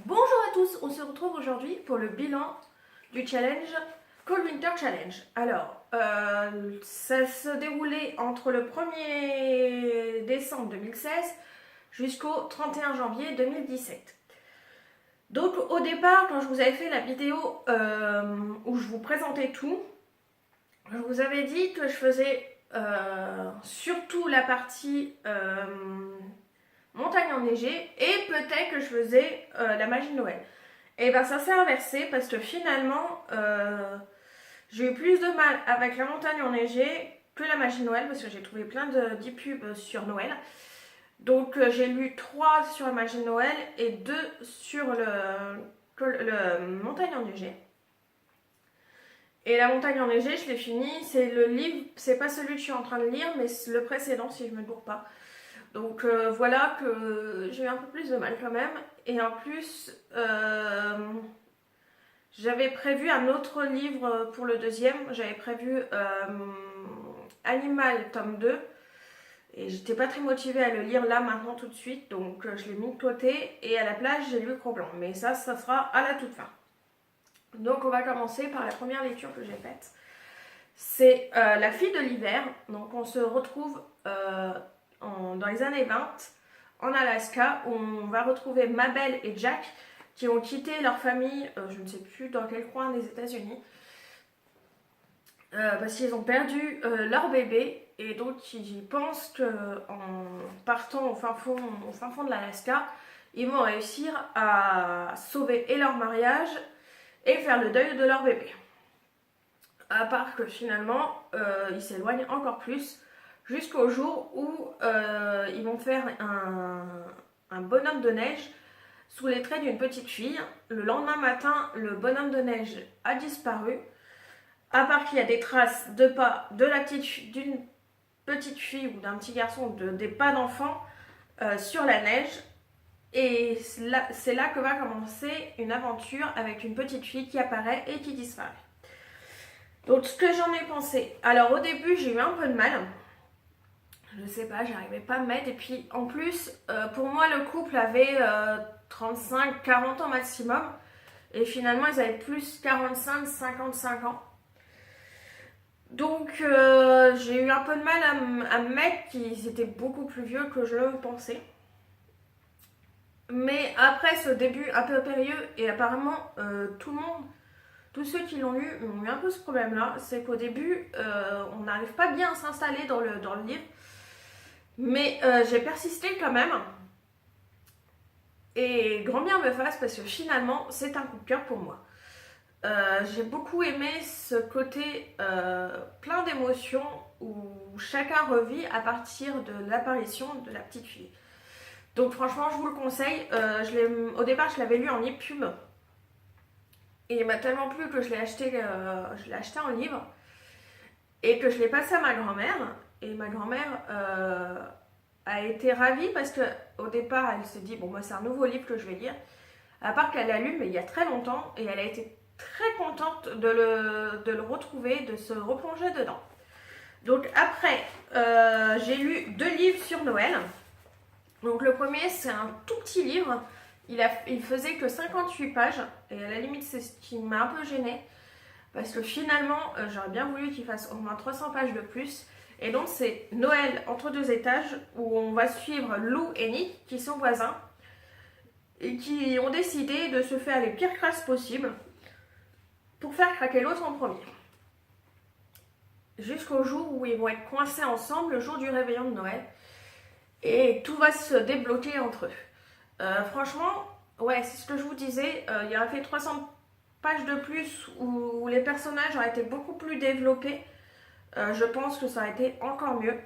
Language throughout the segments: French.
Bonjour à tous, on se retrouve aujourd'hui pour le bilan du challenge Cold Winter Challenge. Alors, ça se déroulait entre le 1er décembre 2016 jusqu'au 31 janvier 2017. Donc au départ, quand je vous avais fait la vidéo où je vous présentais tout, je vous avais dit que je faisais surtout la partie montagne enneigée et peut-être que je faisais la magie de Noël. Et bien ça s'est inversé parce que finalement j'ai eu plus de mal avec la montagne enneigée que la magie de Noël parce que j'ai trouvé plein d'e-pubs sur Noël. Donc j'ai lu 3 sur la magie de Noël et 2 sur le montagne enneigée. Et la montagne enneigée, je l'ai fini. C'est le livre, c'est pas celui que je suis en train de lire, mais le précédent si je me gourre pas. Donc voilà que j'ai eu un peu plus de mal quand même. Et en plus, j'avais prévu un autre livre pour le deuxième. J'avais prévu Animal tome 2. Et j'étais pas très motivée à le lire là maintenant tout de suite. Donc je l'ai mis de côté. Et à la place, j'ai lu Cro-Blanc. Mais ça sera à la toute fin. Donc on va commencer par la première lecture que j'ai faite. C'est La fille de l'hiver. Donc on se retrouve dans les années 20 en Alaska où on va retrouver Mabel et Jack qui ont quitté leur famille, je ne sais plus dans quel coin des États-Unis, parce qu'ils ont perdu leur bébé et donc ils pensent qu'en partant au fin fond de l'Alaska, ils vont réussir à sauver et leur mariage et faire le deuil de leur bébé. À part que finalement, ils s'éloignent encore plus jusqu'au jour où ils vont faire un bonhomme de neige sous les traits d'une petite fille. Le lendemain matin, le bonhomme de neige a disparu, à part qu'il y a des traces de pas d'une petite fille ou d'un petit garçon, des pas d'enfant sur la neige. Et c'est là que va commencer une aventure avec une petite fille qui apparaît et qui disparaît. Donc ce que j'en ai pensé, alors au début j'ai eu un peu de mal, je sais pas, j'arrivais pas à me mettre, et puis en plus pour moi le couple avait 35-40 ans maximum, et finalement ils avaient plus 45-55 ans. Donc j'ai eu un peu de mal à me mettre qu'ils étaient beaucoup plus vieux que je le pensais. Mais après ce début un peu périlleux, et apparemment tout le monde, tous ceux qui l'ont lu ont eu un peu ce problème-là, c'est qu'au début, on n'arrive pas bien à s'installer dans le livre. Mais j'ai persisté quand même. Et grand bien me fasse parce que finalement, c'est un coup de cœur pour moi. J'ai beaucoup aimé ce côté plein d'émotions où chacun revit à partir de l'apparition de la petite fille. Donc franchement, je vous le conseille. Au départ, je l'avais lu en e-pub. Et il m'a tellement plu que je l'ai acheté en livre et que je l'ai passé à ma grand-mère. Et ma grand-mère a été ravie parce qu'au départ, elle s'est dit, bon, moi, c'est un nouveau livre que je vais lire. À part qu'elle l'a lu, mais il y a très longtemps, et elle a été très contente de le retrouver, de se replonger dedans. Donc après, j'ai lu 2 livres sur Noël. Donc le premier, c'est un tout petit livre. Il faisait que 58 pages, et à la limite, c'est ce qui m'a un peu gênée. Parce que finalement, j'aurais bien voulu qu'il fasse au moins 300 pages de plus. Et donc, c'est Noël entre 2 étages où on va suivre Lou et Nick, qui sont voisins, et qui ont décidé de se faire les pires crasses possibles pour faire craquer l'autre en premier. Jusqu'au jour où ils vont être coincés ensemble, le jour du réveillon de Noël. Et tout va se débloquer entre eux. Franchement, ouais, c'est ce que je vous disais. Il y aurait fait 300 pages de plus où les personnages auraient été beaucoup plus développés. Je pense que ça aurait été encore mieux.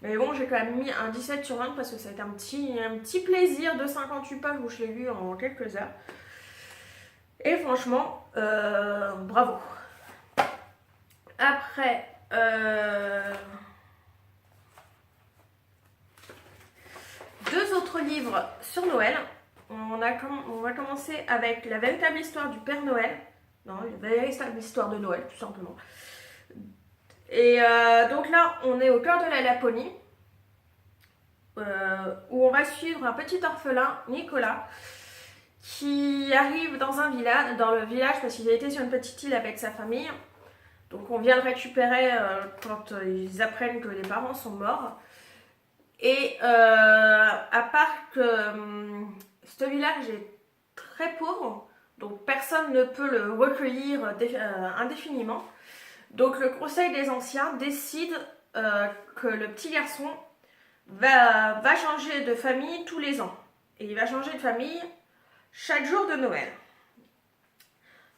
Mais bon, j'ai quand même mis un 17 sur 20 parce que ça a été un petit plaisir de 58 pages où je l'ai lu en quelques heures. Et franchement, bravo. Après, deux autres livres sur Noël. On va commencer avec La véritable histoire du Père Noël. Non, La véritable histoire de Noël, tout simplement. Et donc là, on est au cœur de la Laponie, où on va suivre un petit orphelin, Nicolas, qui arrive dans le village parce qu'il a été sur une petite île avec sa famille. Donc on vient le récupérer quand ils apprennent que les parents sont morts. Et à part que ce village est très pauvre, donc personne ne peut le recueillir indéfiniment. Donc le conseil des anciens décide que le petit garçon va changer de famille tous les ans. Et il va changer de famille chaque jour de Noël.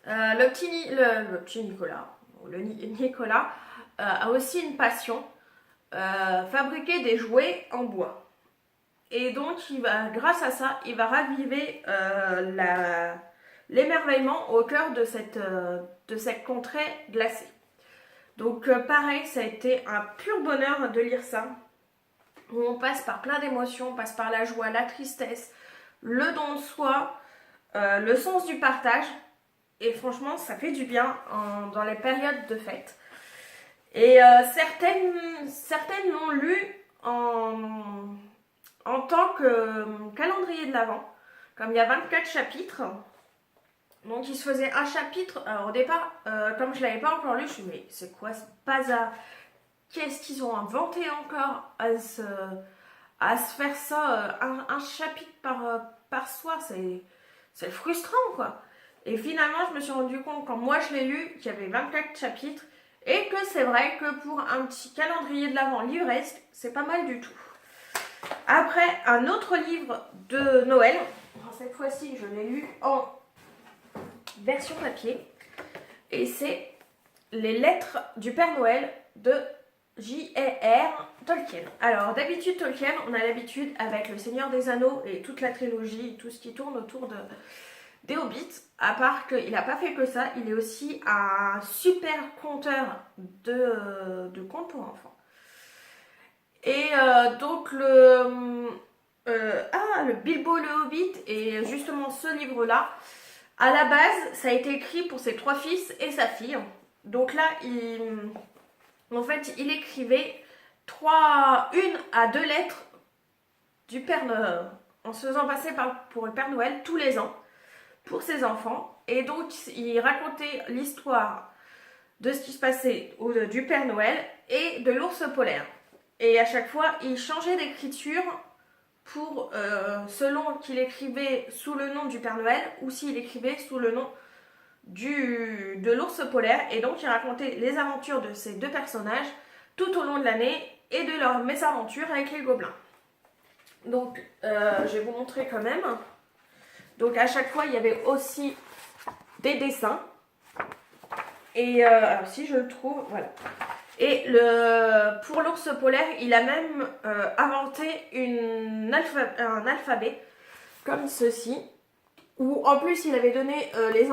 Le petit Nicolas a aussi une passion, fabriquer des jouets en bois. Et donc, grâce à ça, il va raviver l'émerveillement au cœur de cette contrée glacée. Donc, pareil, ça a été un pur bonheur de lire ça. Où on passe par plein d'émotions, on passe par la joie, la tristesse, le don de soi, le sens du partage. Et franchement, ça fait du bien dans les périodes de fête. Et certaines l'ont lu en tant que calendrier de l'Avent. Comme il y a 24 chapitres, donc il se faisait un chapitre. Alors au départ, comme je ne l'avais pas encore lu, je me suis dit, mais c'est quoi ce bazar? Qu'est-ce qu'ils ont inventé encore à se faire ça, un chapitre par soir? C'est frustrant, quoi. Et finalement, je me suis rendu compte, quand moi je l'ai lu, qu'il y avait 24 chapitres, et que c'est vrai que pour un petit calendrier de l'Avent livresque, c'est pas mal du tout. Après, un autre livre de Noël, cette fois-ci, je l'ai lu en version papier, et c'est Les Lettres du Père Noël de J.R.R. Tolkien. Alors, d'habitude, Tolkien, on a l'habitude, avec Le Seigneur des Anneaux et toute la trilogie, tout ce qui tourne autour des Hobbits, à part qu'il n'a pas fait que ça, il est aussi un super conteur de contes pour enfants. Et donc le Bilbo le Hobbit, et justement ce livre-là, à la base, ça a été écrit pour ses 3 fils et sa fille. Donc là, il écrivait 1 à 2 lettres du Père Noël, en se faisant passer pour le Père Noël tous les ans pour ses enfants. Et donc il racontait l'histoire de ce qui se passait du Père Noël et de l'ours polaire. Et à chaque fois, il changeait d'écriture pour selon qu'il écrivait sous le nom du Père Noël ou s'il écrivait sous le nom de l'ours polaire. Et donc il racontait les aventures de ces 2 personnages tout au long de l'année et de leurs mésaventures avec les gobelins. Donc je vais vous montrer quand même. Donc à chaque fois, il y avait aussi des dessins. Et alors si je le trouve, voilà. Et pour l'ours polaire, il a même inventé un alphabet comme ceci. Où en plus, il avait donné les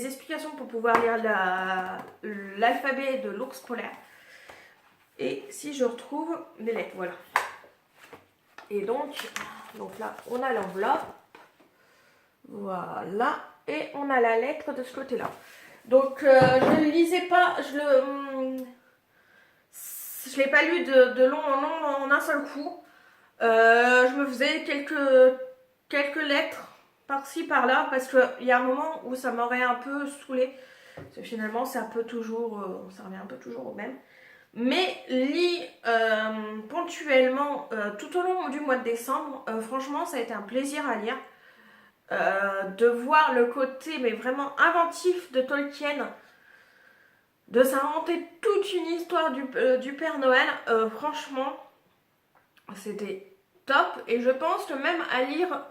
explications pour pouvoir lire l'alphabet de l'ours polaire. Et si je retrouve les lettres, voilà. Et donc là, on a l'enveloppe. Voilà. Et on a la lettre de ce côté-là. Donc, je ne lisais pas, je l'ai pas lu de long en long en un seul coup. Je me faisais quelques lettres par-ci, par-là, parce qu'il y a un moment où ça m'aurait un peu saoulée. Parce que finalement, ça revient un peu toujours au même. Mais lis ponctuellement tout au long du mois de décembre, franchement ça a été un plaisir à lire, de voir le côté mais vraiment inventif de Tolkien, de s'inventer toute une histoire du Père Noël. Franchement c'était top, et je pense que même à lire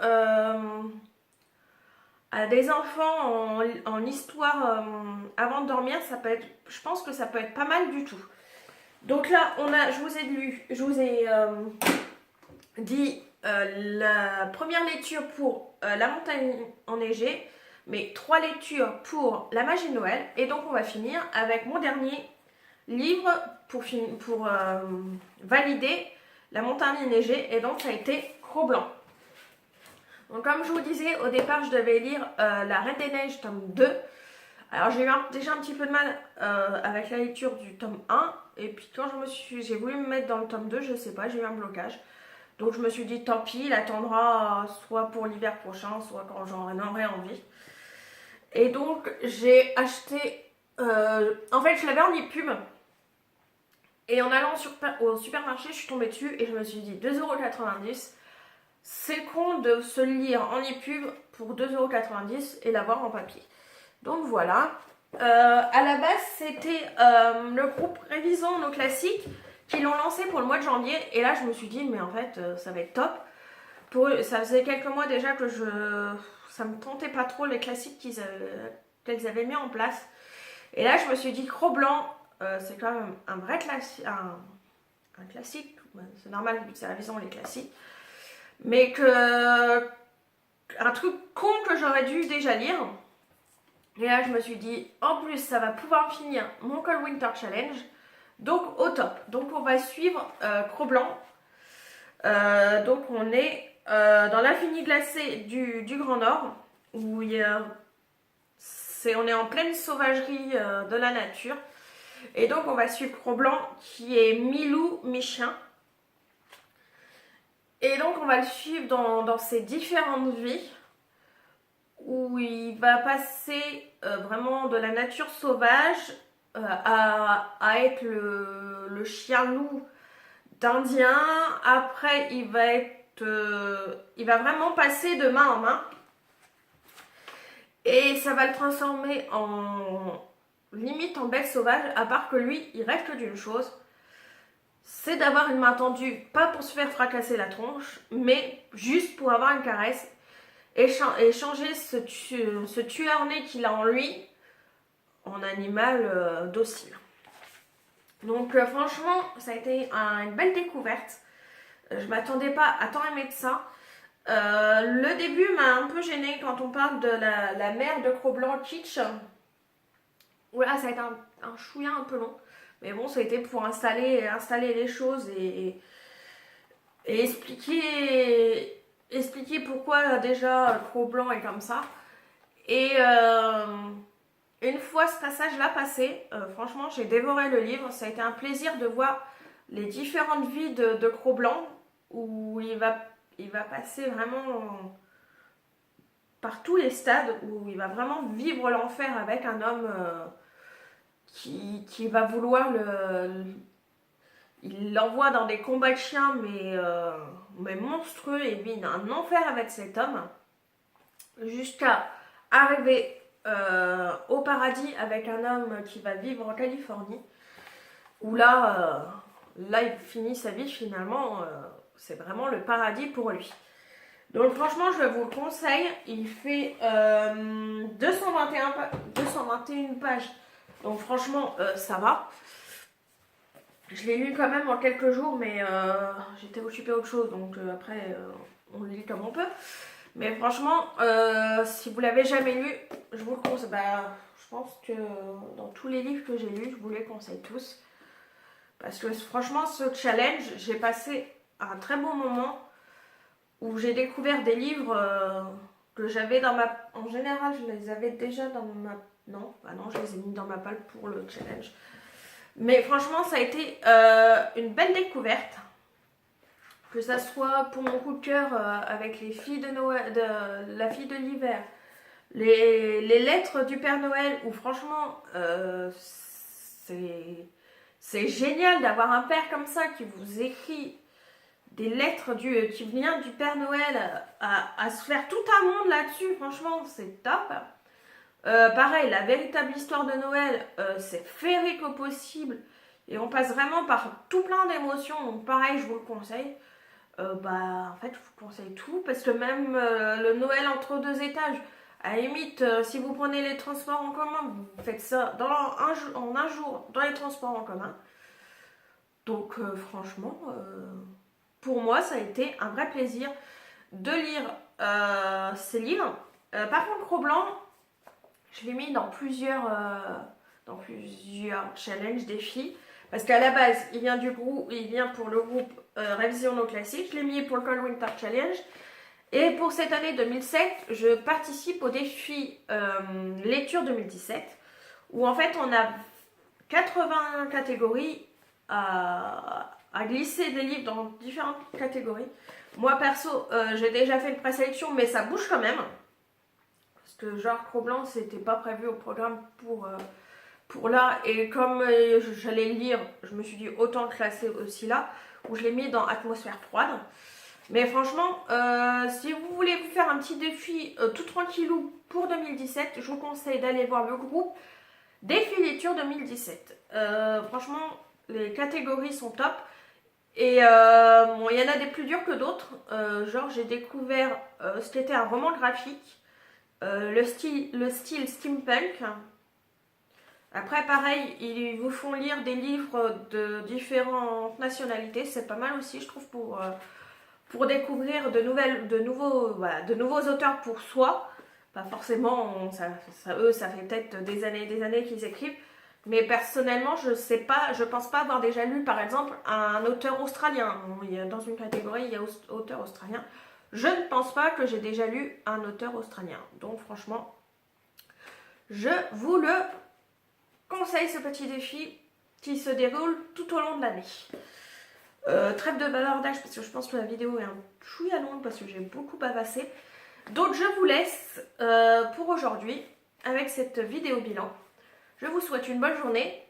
à des enfants en histoire avant de dormir, je pense que ça peut être pas mal du tout. Donc là, je vous ai dit la première lecture pour La montagne enneigée, mais 3 lectures pour La magie de Noël. Et donc on va finir avec mon dernier livre pour valider La montagne enneigée. Et donc ça a été Cro-Blanc. Donc comme je vous disais, au départ je devais lire La Reine des Neiges tome 2. Alors j'ai eu déjà un petit peu de mal avec la lecture du tome 1. Et puis quand j'ai voulu me mettre dans le tome 2, je sais pas, j'ai eu un blocage. Donc je me suis dit tant pis, il attendra soit pour l'hiver prochain, soit quand j'en aurai envie. Et donc j'ai acheté, en fait je l'avais en e-pub. Et en allant au supermarché, je suis tombée dessus et je me suis dit 2,90€. C'est con de se lire en e-pub pour 2,90€ et l'avoir en papier. Donc voilà. À la base, c'était le groupe Révisons nos classiques qui l'ont lancé pour le mois de janvier. Et là, je me suis dit, mais en fait, ça va être top. Ça faisait quelques mois déjà que ça me tentait pas trop les classiques qu'ils avaient mis en place. Et là, je me suis dit, Cro-Blanc, c'est quand même un vrai classique. Un classique. C'est normal vu que c'est Révisons les classiques. Mais un truc con que j'aurais dû déjà lire. Et là, je me suis dit, en plus, ça va pouvoir finir mon Cold Winter Challenge. Donc, au top. Donc, on va suivre Cro-Blanc. Donc, on est dans l'infini glacé du Grand Nord, où on est en pleine sauvagerie de la nature. Et donc, on va suivre Cro-Blanc, qui est mi-loup, mi-chien. Et donc, on va le suivre dans ses différentes vies, où il va passer vraiment de la nature sauvage à être le chien-loup d'Indien. Après, il va vraiment passer de main en main. Et ça va le transformer limite en bête sauvage, à part que lui, il rêve que d'une chose, c'est d'avoir une main tendue, pas pour se faire fracasser la tronche, mais juste pour avoir une caresse et changer ce tueur-né qu'il a en lui en animal docile. Donc franchement, ça a été une belle découverte. Je m'attendais pas à tant aimer de ça. Le début m'a un peu gênée quand on parle de la mère de Cro-Blanc, Kitsch. Voilà, ça a été un chouïa un peu long. Mais bon, ça a été pour installer les choses et expliquer pourquoi déjà Cro-Blanc est comme ça. Et une fois ce passage-là passé, franchement, j'ai dévoré le livre. Ça a été un plaisir de voir les différentes vies de Cro-Blanc, où il va passer vraiment par tous les stades, où il va vraiment vivre l'enfer avec un homme qui va vouloir il l'envoie dans des combats de chiens, mais monstrueux, et vit un enfer avec cet homme, jusqu'à arriver au paradis avec un homme qui va vivre en Californie, où là il finit sa vie finalement, c'est vraiment le paradis pour lui. Donc franchement, je vous le conseille, il fait 221 pages, donc franchement, ça va. Je l'ai lu quand même en quelques jours, mais j'étais occupée à autre chose, donc après, on le lit comme on peut. Mais franchement, si vous l'avez jamais lu, je vous le conseille. Je pense que dans tous les livres que j'ai lus, je vous les conseille tous. Parce que franchement, ce challenge, j'ai passé un très bon moment où j'ai découvert des livres que j'avais dans ma... En général, je les avais déjà dans ma... Non, je les ai mis dans ma palle pour le challenge. Mais franchement, ça a été une belle découverte. Que ça soit pour mon coup de cœur avec les filles de Noël, la fille de l'hiver, les lettres du Père Noël, où franchement, c'est génial d'avoir un père comme ça qui vous écrit des lettres qui viennent du Père Noël à se faire tout un monde là-dessus. Franchement, c'est top. Pareil, la véritable histoire de Noël, c'est féerique au possible et on passe vraiment par tout plein d'émotions, donc pareil, je vous le conseille. En fait, je vous conseille tout, parce que même le Noël entre deux étages, à la limite, si vous prenez les transports en commun, vous faites ça en un jour dans les transports en commun. Donc franchement, pour moi, ça a été un vrai plaisir de lire ces livres. Par contre, Cro-Blanc, je l'ai mis dans plusieurs challenges, défis. Parce qu'à la base, il vient pour le groupe Révision nos classiques. Je l'ai mis pour le Cold Winter Challenge. Et pour cette année 2007, je participe au défi Lecture 2017. Où en fait, on a 80 catégories à à glisser des livres dans différentes catégories. Moi perso, j'ai déjà fait une présélection, mais ça bouge quand même. Parce que genre Cro-Blanc, c'était pas prévu au programme pour là. Et comme j'allais le lire, je me suis dit autant le classer aussi là, où je l'ai mis dans Atmosphère froide. Mais franchement, si vous voulez vous faire un petit défi tout tranquillou pour 2017, je vous conseille d'aller voir le groupe Défi Lecture 2017. Franchement, les catégories sont top. Et bon, il y en a des plus durs que d'autres. Genre, j'ai découvert ce qu'était un roman graphique, le style steampunk. Après, pareil, ils vous font lire des livres de différentes nationalités. C'est pas mal aussi, je trouve, pour découvrir de nouveaux auteurs pour soi. Pas forcément, eux, ça fait peut-être des années et des années qu'ils écrivent. Mais personnellement, je pense pas avoir déjà lu, par exemple, un auteur australien. Dans une catégorie, il y a auteur australien. Je ne pense pas que j'ai déjà lu un auteur australien. Donc, franchement, je vous le conseille, ce petit défi qui se déroule tout au long de l'année. Trêve de bavardage, parce que je pense que la vidéo est un chouïa longue, parce que j'ai beaucoup bavassé. Donc, je vous laisse pour aujourd'hui avec cette vidéo bilan. Je vous souhaite une bonne journée